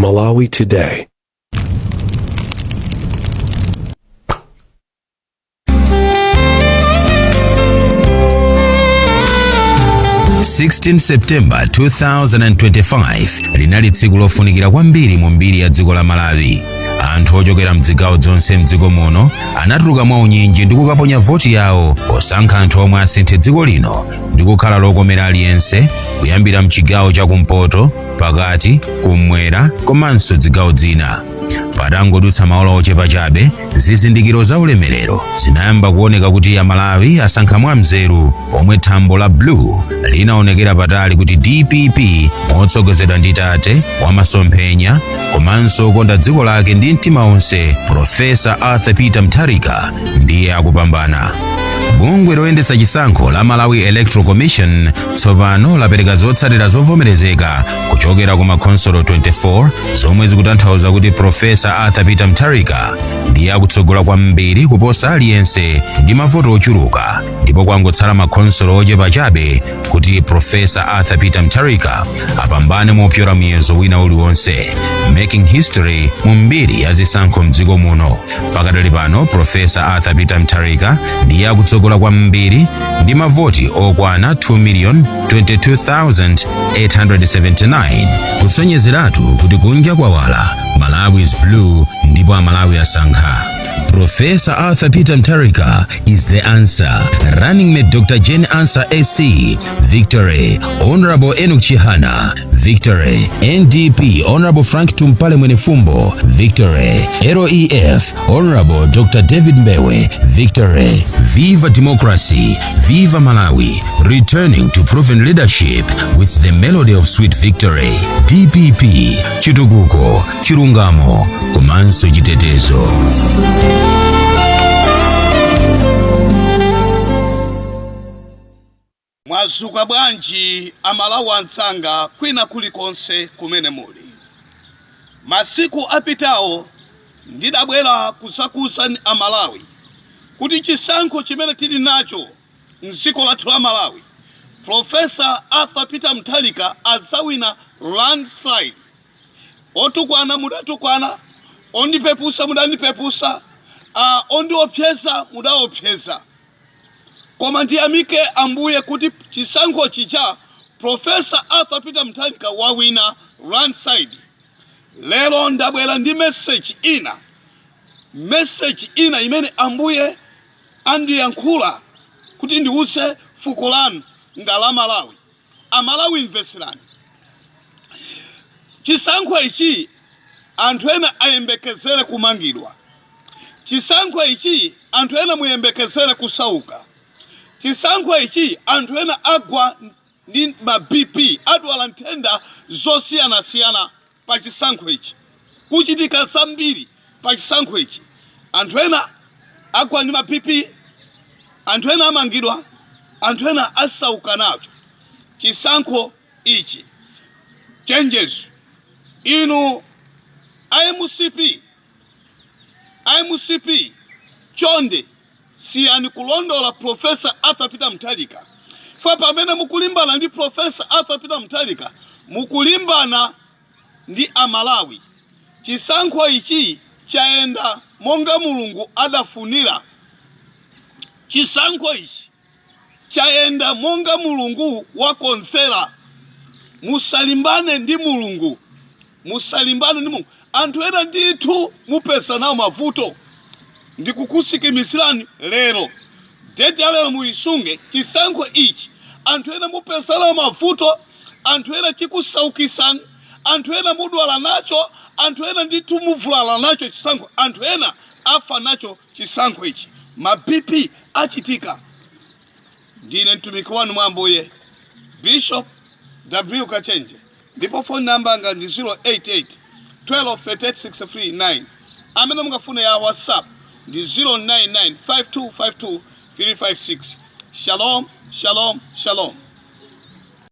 Malawi Today. September 2025 linali tsiku lofunikira kwambiri mu mbiri ya dziko la Malawi. Anthu ochokera mzigawo zonse mdziko muno anatuluka mwaunyinji ndi kukaponya voti yawo posankha anthu omwe asinthe dziko lino ndi kukhala lokomera aliyense kuyambira mchigawo chakumpoto, pakati, kummwera komanso zigawo zina. Patangodutsa maola ochepa chabe, zizindikiro za ulemerero zinayamba kuoneka kuti Amalawi asankha mwamzeru, pomwe thambo la blue linaonekera patali kuti DPP motsogozedwa ndi tate wamasomphenya komanso konda dziko lake ndi mtima onse, Profesa Arthur Peter Mutharika ndiye akupambana. Bungwe loyendetsa chisankho la Malawi Electoral Commission tsopano lapereka zotsatira zovomerezeka kuchokera ku makhonsolo 24 zomwe zikutanthauza kuti Profesa Arthur Peter Mutharika ndiye akutsogola kwambiri kuposa aliyense ndi mavoti ochuluka, ndipo kwangotsala makhonsolo ochepa chabe kuti Profesa Arthur Peter Mutharika apambane mopyola muyezo wina uliwonse, making history mu mbiri ya zisankho mdziko muno. Pakadali pano Profesa Arthur Peter Mutharika ndiye akutsogola kwambiri ndi mavoti okwana 2,022,879, kusonyezeratu kuti kunja kwawala Malawi is blue ndipo Amalawi asankha. Professor Arthur Peter Mutharika is the answer. Running mate Dr. Jane Ansah SC, victory. Honorable Enoch Chihana, victory. NDP, Honorable Frank Tumpale Mwenefumbo, victory. ROEF, Honorable Dr. David Mbewe, victory. Viva democracy, viva Malawi, returning to proven leadership with the melody of sweet victory. DPP, Chitukuko, Chilungamo, komanso chitetezo. Mwazuka bwanji Amalawi ansanga kwina kulikonse kumene muli. Masiku apitawo ndidabwera kusakusa Amalawi kuti chisankho chimene tili nacho mdziko lathu la Malawi, Profesa Arthur Peter Mutharika azawina landslide. Otukwana mudatukwana, ondipepusa mudandipepusa, ondiopseza mudaopseza. Koma ndiyamike Ambuye kuti chisankho chicha Profesa Arthur Peter Mutharika wawina landslide. Lero ndabwera ndi message ina imene Ambuye andiyankhula kuti ndiwuse fuko lanu ngala Malawi. Amalawi mveserani. Chisankho ichi anthu ena ayembekezere kumangidwa. Chisankho ichi anthu ena muyembekezere kusauka. Chisankho ichi anthu ena agwa ndi ma BP, adwala nthenda zosiyana-siyana pa chisankho ichi. Kuchitika zambiri pa chisankho ichi. Anthu ena agwa ndi ma BP, anthu ena amangidwa, anthu ena asauka nacho. Chisankho ichi changes. Inu IMCP chonde siyani kulondola Profesa Arthur Peter Mutharika. Fa pamene mukulimbana ndi Profesa Arthur Peter Mutharika, mukulimbana ndi Amalawi. Chisankho ichi chaenda monga Mulungu adafunira. Chisankho ichi chaenda monga Mulungu wakonsera. Musalimbane ndi Mulungu. Musalimbane ndi Mulungu. Anthu ena ndithu mupesa nawo mavuto. Ndikukusikimisirani lero. Date ya lero muisunge. Chisankho ichi anthu ena mupesa nawo mavuto, anthu ena chikusaukisani, anthu ena mudwala nacho, anthu ena ndithu muvulala nacho chisankho, anthu ena afa nacho chisankho ichi. Mabipi achitika. Ndine mtumiki wanu mwa Ambuye Bishop W. Kachenje. Ndipo phone number anga ndi 088 12 38 639. Amene mungafune ya WhatsApp ndi 099 5252 356. Shalom, shalom, shalom.